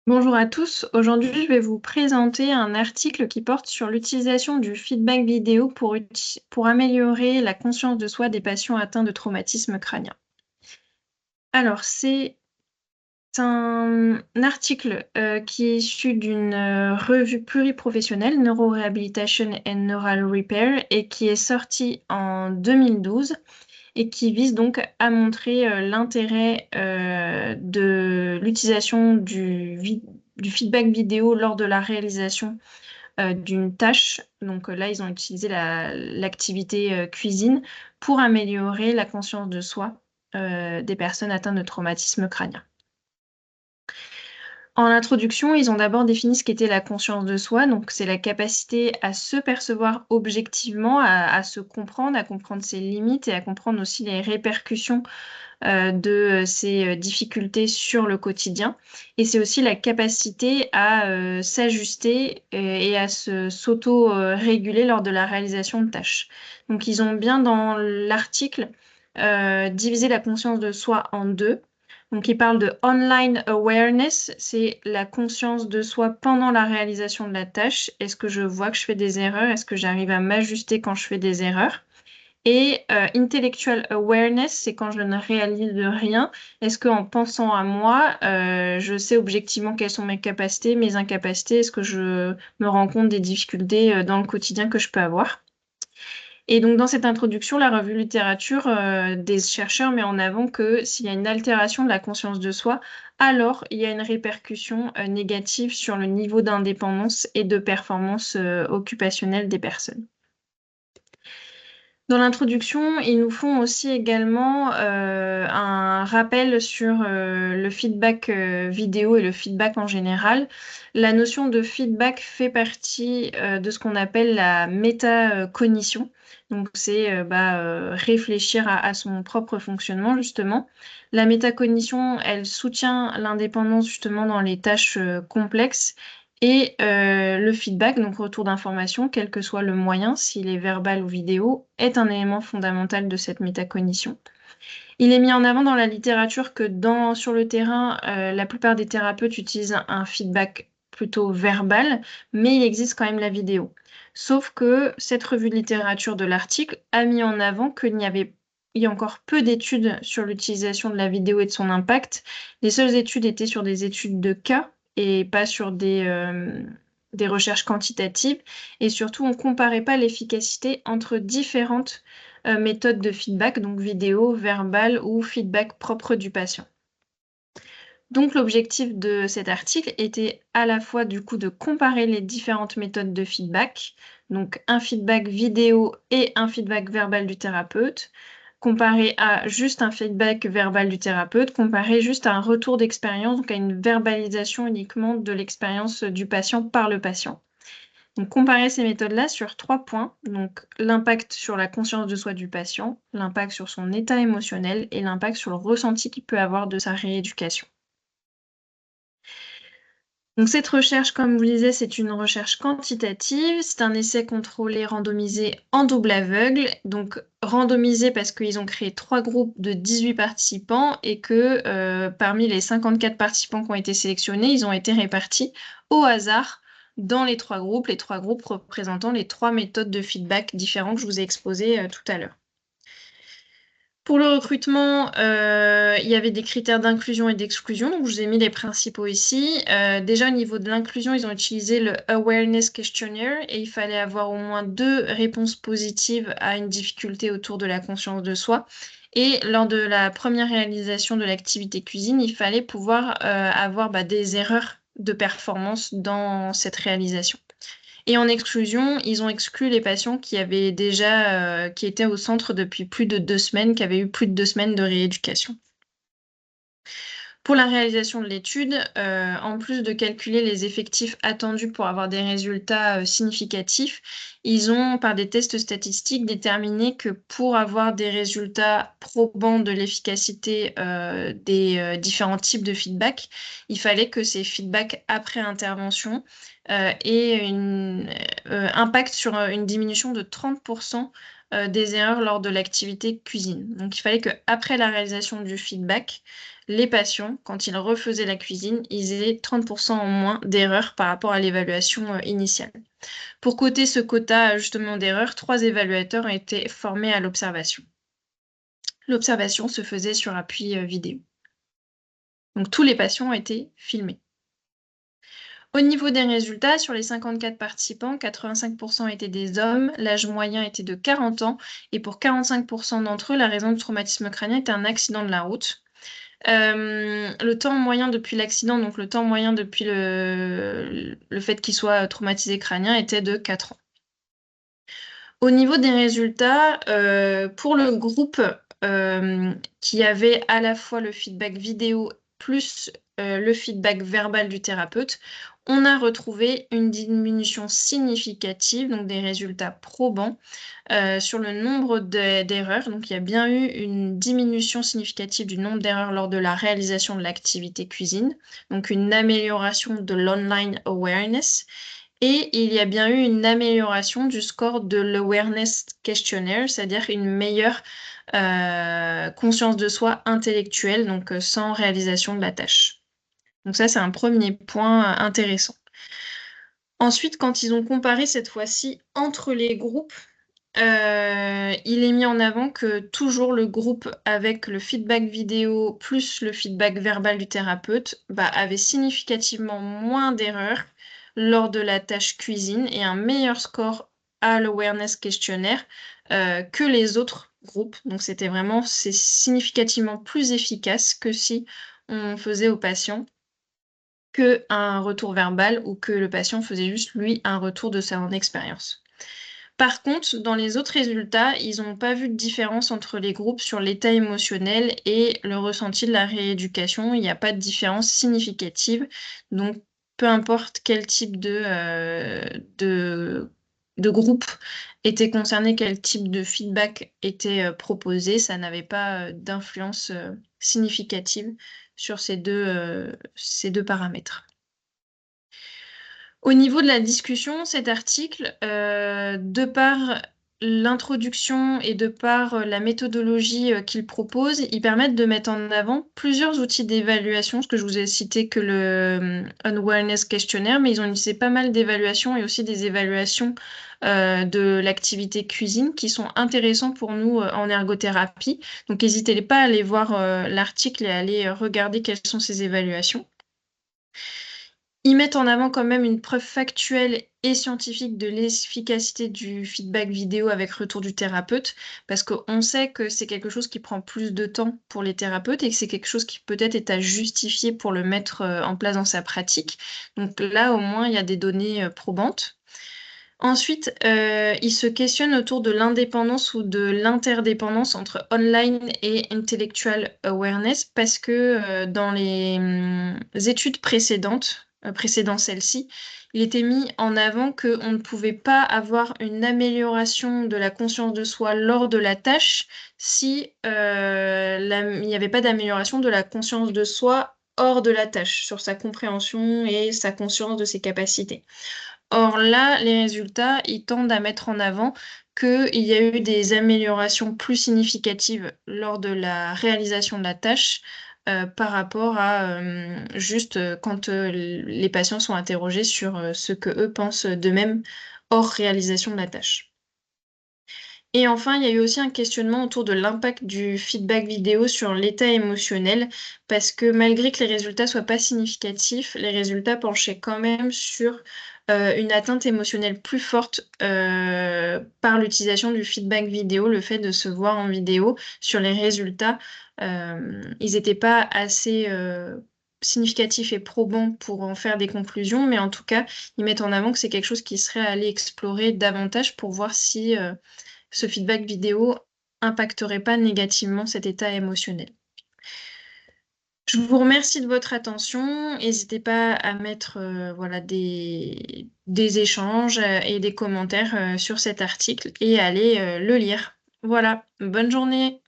Bonjour à tous, aujourd'hui je vais vous présenter un article qui porte sur l'utilisation du feedback vidéo pour améliorer la conscience de soi des patients atteints de traumatisme crânien. Alors c'est un article qui est issu d'une revue pluriprofessionnelle, Neurorehabilitation and Neural Repair, et qui est sorti en 2012 et qui vise donc à montrer l'intérêt de l'utilisation du feedback vidéo lors de la réalisation d'une tâche. Donc là, ils ont utilisé l'activité cuisine pour améliorer la conscience de soi des personnes atteintes de traumatisme crânien. En introduction, ils ont d'abord défini ce qu'était la conscience de soi. Donc, c'est la capacité à se percevoir objectivement, à se comprendre, à comprendre ses limites et à comprendre aussi les répercussions de ces difficultés sur le quotidien. Et c'est aussi la capacité à s'ajuster et à s'auto-réguler lors de la réalisation de tâches. Donc, ils ont bien dans l'article divisé la conscience de soi en deux. Donc, il parle de online awareness, c'est la conscience de soi pendant la réalisation de la tâche. Est-ce que je vois que je fais des erreurs? Est-ce que j'arrive à m'ajuster quand je fais des erreurs? Et intellectual awareness, c'est quand je ne réalise rien. Est-ce qu'en pensant à moi, je sais objectivement quelles sont mes capacités, mes incapacités? Est-ce que je me rends compte des difficultés dans le quotidien que je peux avoir? Et donc, dans cette introduction, la revue littérature des chercheurs met en avant que s'il y a une altération de la conscience de soi, alors il y a une répercussion négative sur le niveau d'indépendance et de performance occupationnelle des personnes. Dans l'introduction, ils nous font aussi également un rappel sur le feedback vidéo et le feedback en général. La notion de feedback fait partie de ce qu'on appelle la métacognition. Donc, c'est réfléchir à son propre fonctionnement, justement. La métacognition, elle soutient l'indépendance, justement, dans les tâches complexes. Et le feedback, donc retour d'information, quel que soit le moyen, s'il est verbal ou vidéo, est un élément fondamental de cette métacognition. Il est mis en avant dans la littérature que sur le terrain, la plupart des thérapeutes utilisent un feedback plutôt verbal, mais il existe quand même la vidéo. Sauf que cette revue de littérature de l'article a mis en avant il y a encore peu d'études sur l'utilisation de la vidéo et de son impact. Les seules études étaient sur des études de cas et pas sur des recherches quantitatives. Et surtout, on ne comparait pas l'efficacité entre différentes méthode de feedback, donc vidéo, verbal ou feedback propre du patient. Donc l'objectif de cet article était à la fois du coup de comparer les différentes méthodes de feedback, donc un feedback vidéo et un feedback verbal du thérapeute, comparé à juste un feedback verbal du thérapeute, comparé juste à un retour d'expérience, donc à une verbalisation uniquement de l'expérience du patient par le patient. Donc, comparer ces méthodes-là sur 3 points. Donc, l'impact sur la conscience de soi du patient, l'impact sur son état émotionnel et l'impact sur le ressenti qu'il peut avoir de sa rééducation. Donc, cette recherche, comme vous le disiez, c'est une recherche quantitative. C'est un essai contrôlé randomisé en double aveugle. Donc, randomisé parce qu'ils ont créé 3 groupes de 18 participants et que parmi les 54 participants qui ont été sélectionnés, ils ont été répartis au hasard dans les 3 groupes représentant les 3 méthodes de feedback différentes que je vous ai exposées tout à l'heure. Pour le recrutement, il y avait des critères d'inclusion et d'exclusion, donc je vous ai mis les principaux ici. Déjà, au niveau de l'inclusion, ils ont utilisé le Awareness Questionnaire et il fallait avoir au moins 2 réponses positives à une difficulté autour de la conscience de soi. Et lors de la première réalisation de l'activité cuisine, il fallait pouvoir avoir des erreurs de performance dans cette réalisation. Et en exclusion, ils ont exclu les patients qui avaient déjà, qui étaient au centre depuis plus de 2 semaines, qui avaient eu plus de 2 semaines de rééducation. Pour la réalisation de l'étude, en plus de calculer les effectifs attendus pour avoir des résultats significatifs, ils ont, par des tests statistiques, déterminé que pour avoir des résultats probants de l'efficacité des différents types de feedback, il fallait que ces feedbacks après intervention aient un impact sur une diminution de 30% des erreurs lors de l'activité cuisine. Donc, il fallait qu'après la réalisation du feedback, les patients, quand ils refaisaient la cuisine, ils aient 30% en moins d'erreurs par rapport à l'évaluation initiale. Pour coter ce quota justement d'erreurs, 3 évaluateurs ont été formés à l'observation. L'observation se faisait sur appui vidéo. Donc tous les patients ont été filmés. Au niveau des résultats, sur les 54 participants, 85% étaient des hommes, l'âge moyen était de 40 ans, et pour 45% d'entre eux, la raison du traumatisme crânien était un accident de la route. Le temps moyen depuis l'accident, donc le temps moyen depuis le fait qu'il soit traumatisé crânien, était de 4 ans. Au niveau des résultats, pour le groupe qui avait à la fois le feedback vidéo plus le feedback verbal du thérapeute, on a retrouvé une diminution significative, donc des résultats probants, sur le nombre d'erreurs. Donc il y a bien eu une diminution significative du nombre d'erreurs lors de la réalisation de l'activité cuisine, donc une amélioration de l'online awareness. Et il y a bien eu une amélioration du score de l'Awareness Questionnaire, c'est-à-dire une meilleure conscience de soi intellectuelle, donc sans réalisation de la tâche. Donc ça, c'est un premier point intéressant. Ensuite, quand ils ont comparé cette fois-ci entre les groupes, il est mis en avant que toujours le groupe avec le feedback vidéo plus le feedback verbal du thérapeute avait significativement moins d'erreurs lors de la tâche cuisine et un meilleur score à l'Awareness Questionnaire que les autres groupes. Donc c'est significativement plus efficace que si on faisait au patient qu'un retour verbal ou que le patient faisait juste, lui, un retour de son expérience. Par contre, dans les autres résultats, ils n'ont pas vu de différence entre les groupes sur l'état émotionnel et le ressenti de la rééducation. Il n'y a pas de différence significative. Donc, peu importe quel type de groupe était concerné, quel type de feedback était proposé, ça n'avait pas d'influence significative sur ces deux paramètres. Au niveau de la discussion, cet article, de par l'introduction et de par la méthodologie qu'il propose, ils permettent de mettre en avant plusieurs outils d'évaluation, ce que je vous ai cité que le Awareness Questionnaire, mais ils ont utilisé pas mal d'évaluations et aussi des évaluations de l'activité cuisine qui sont intéressants pour nous en ergothérapie. Donc n'hésitez pas à aller voir l'article et à aller regarder quelles sont ces évaluations. Ils mettent en avant quand même une preuve factuelle et scientifique de l'efficacité du feedback vidéo avec retour du thérapeute, parce qu'on sait que c'est quelque chose qui prend plus de temps pour les thérapeutes et que c'est quelque chose qui peut-être est à justifier pour le mettre en place dans sa pratique. Donc là, au moins, il y a des données probantes. Ensuite, ils se questionnent autour de l'indépendance ou de l'interdépendance entre online et intellectual awareness parce que dans les études précédentes, précédant celle-ci, il était mis en avant qu'on ne pouvait pas avoir une amélioration de la conscience de soi lors de la tâche si il n'y avait pas d'amélioration de la conscience de soi hors de la tâche, sur sa compréhension et sa conscience de ses capacités. Or là, les résultats, ils tendent à mettre en avant qu'il y a eu des améliorations plus significatives lors de la réalisation de la tâche par rapport à juste quand les patients sont interrogés sur ce que eux pensent d'eux-mêmes hors réalisation de la tâche. Et enfin, il y a eu aussi un questionnement autour de l'impact du feedback vidéo sur l'état émotionnel, parce que malgré que les résultats soient pas significatifs, les résultats penchaient quand même sur une atteinte émotionnelle plus forte par l'utilisation du feedback vidéo, le fait de se voir en vidéo sur les résultats. Ils n'étaient pas assez significatifs et probants pour en faire des conclusions, mais en tout cas, ils mettent en avant que c'est quelque chose qui serait à aller explorer davantage pour voir si ce feedback vidéo impacterait pas négativement cet état émotionnel. Je vous remercie de votre attention. N'hésitez pas à mettre voilà, des échanges et des commentaires sur cet article et à aller le lire. Voilà, bonne journée.